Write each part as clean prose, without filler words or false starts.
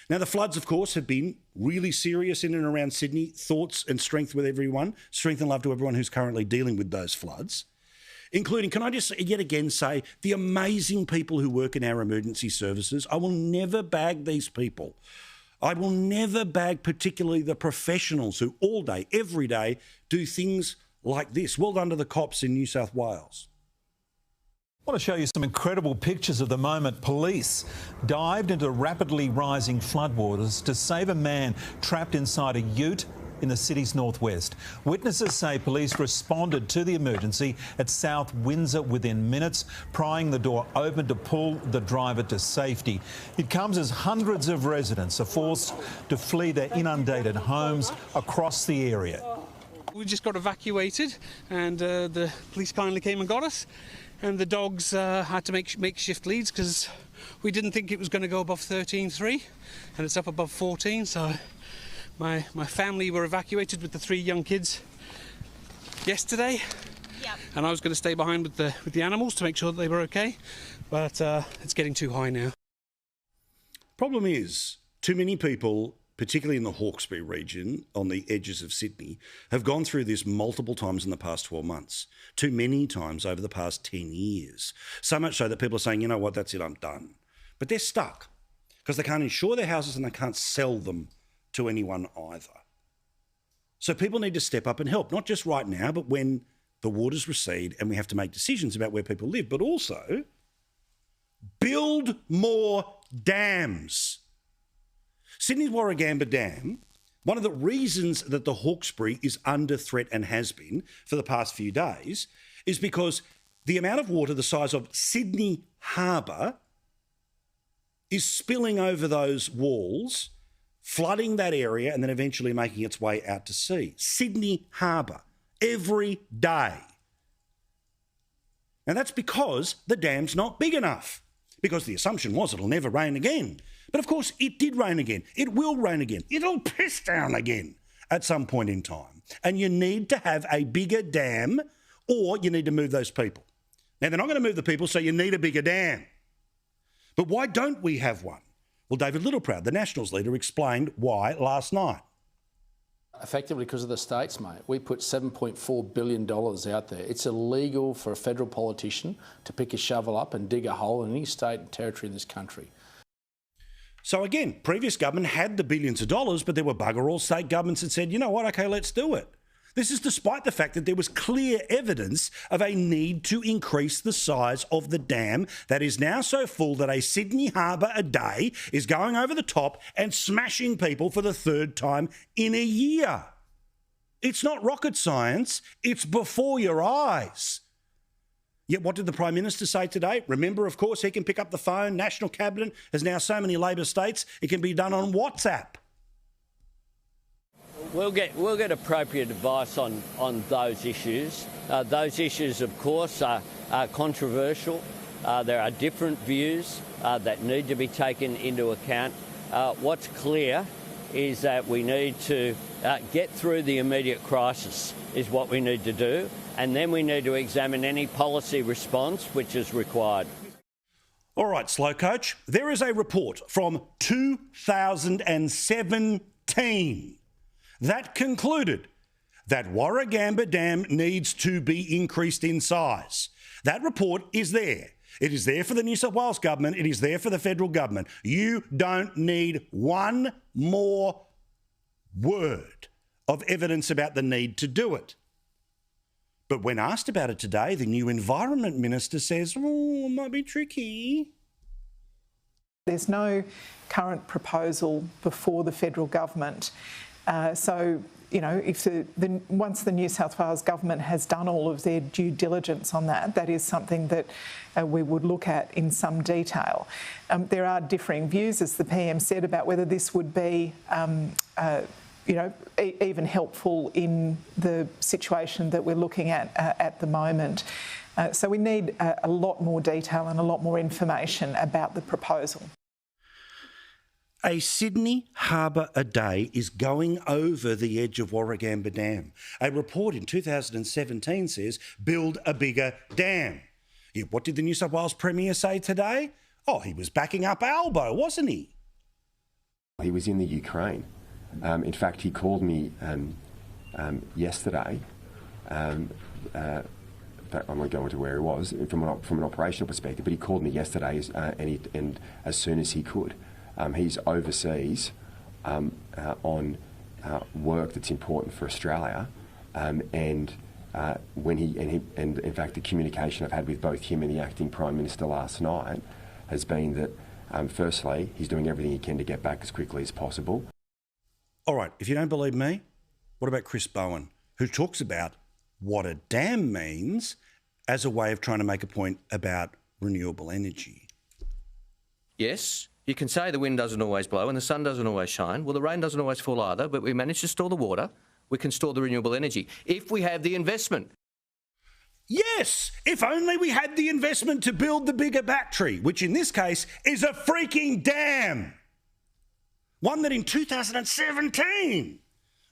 Now, the floods, of course, have been really serious in and around Sydney. Thoughts and strength with everyone. Strength and love to everyone who's currently dealing with those floods, including, can I just yet again say, the amazing people who work in our emergency services. I will never bag these people. I will never bag particularly the professionals who all day, every day, do things like this. Well done to the cops in New South Wales. I want to show you some incredible pictures of the moment police dived into rapidly rising floodwaters to save a man trapped inside a ute in the city's northwest. Witnesses say police responded to the emergency at South Windsor within minutes, prying the door open to pull the driver to safety. It comes as hundreds of residents are forced to flee their inundated homes across the area. We just got evacuated and the police kindly came and got us. And the dogs had to make makeshift leads because we didn't think it was going to go above 13.3 and it's up above 14. So my family were evacuated with the 3 young kids yesterday. Yep. And I was going to stay behind with the animals to make sure that they were okay. But it's getting too high now. Problem is, too many people, particularly in the Hawkesbury region on the edges of Sydney, have gone through this multiple times in the past 12 months, too many times over the past 10 years. So much so that people are saying, you know what, that's it, I'm done. But they're stuck because they can't insure their houses and they can't sell them to anyone either. So people need to step up and help, not just right now, but when the waters recede and we have to make decisions about where people live, but also build more dams. Sydney's Warragamba Dam, one of the reasons that the Hawkesbury is under threat and has been for the past few days is because the amount of water the size of Sydney Harbour is spilling over those walls, flooding that area and then eventually making its way out to sea. Sydney Harbour, every day. And that's because the dam's not big enough, because the assumption was it'll never rain again. But of course, it did rain again. It will rain again. It'll piss down again at some point in time. And you need to have a bigger dam or you need to move those people. Now, they're not going to move the people, so you need a bigger dam. But why don't we have one? Well, David Littleproud, the Nationals leader, explained why last night. Effectively because of the states, mate. We put $7.4 billion out there. It's illegal for a federal politician to pick a shovel up and dig a hole in any state and territory in this country. So again, previous government had the billions of dollars, but there were bugger all state governments that said, you know what, okay, let's do it. This is despite the fact that there was clear evidence of a need to increase the size of the dam that is now so full that a Sydney Harbour a day is going over the top and smashing people for the 3rd time in a year. It's not rocket science, it's before your eyes. Yet what did the Prime Minister say today? Remember, of course, he can pick up the phone. National Cabinet has now so many Labor states, it can be done on WhatsApp. We'll get appropriate advice on those issues. Those issues, of course, are controversial. There are different views that need to be taken into account. What's clear is that we need to get through the immediate crisis is what we need to do, and then we need to examine any policy response which is required. All right, Slow Coach, there is a report from 2017 that concluded that Warragamba Dam needs to be increased in size. That report is there. It is there for the New South Wales government. It is there for the federal government. You don't need one more word of evidence about the need to do it. But when asked about it today, the new Environment Minister says, oh, it might be tricky. There's no current proposal before the federal government. So, you know, if once the New South Wales government has done all of their due diligence on that, that is something that we would look at in some detail. There are differing views, as the PM said, about whether this would be even helpful in the situation that we're looking at the moment. So we need a lot more detail and a lot more information about the proposal. A Sydney Harbour a day is going over the edge of Warragamba Dam. A report in 2017 says, build a bigger dam. Yet what did the New South Wales Premier say today? Oh, he was backing up Albo, wasn't he? he was in the Ukraine. In fact, he called me yesterday. I'm not going into where he was from an operational perspective, but he called me yesterday, and as soon as he could, he's overseas on work that's important for Australia, and in fact, the communication I've had with both him and the acting Prime Minister last night has been that, firstly, he's doing everything he can to get back as quickly as possible. All right, if you don't believe me, what about Chris Bowen, who talks about what a dam means as a way of trying to make a point about renewable energy? Yes, you can say the wind doesn't always blow and the sun doesn't always shine. Well, the rain doesn't always fall either, but we manage to store the water. We can store the renewable energy if we have the investment. Yes, if only we had the investment to build the bigger battery, which in this case is a freaking dam. One that in 2017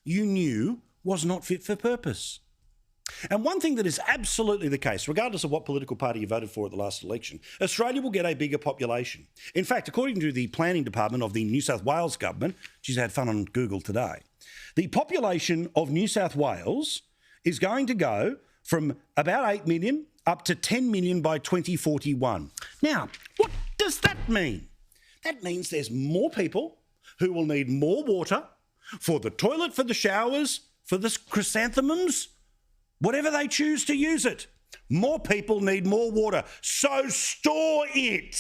you knew was not fit for purpose. And one thing that is absolutely the case, regardless of what political party you voted for at the last election, Australia will get a bigger population. In fact, according to the planning department of the New South Wales government, she's had fun on Google today, the population of New South Wales is going to go from about 8 million up to 10 million by 2041. Now, what does that mean? That means there's more people who will need more water for the toilet, for the showers, for the chrysanthemums, whatever they choose to use it. More people need more water, so store it.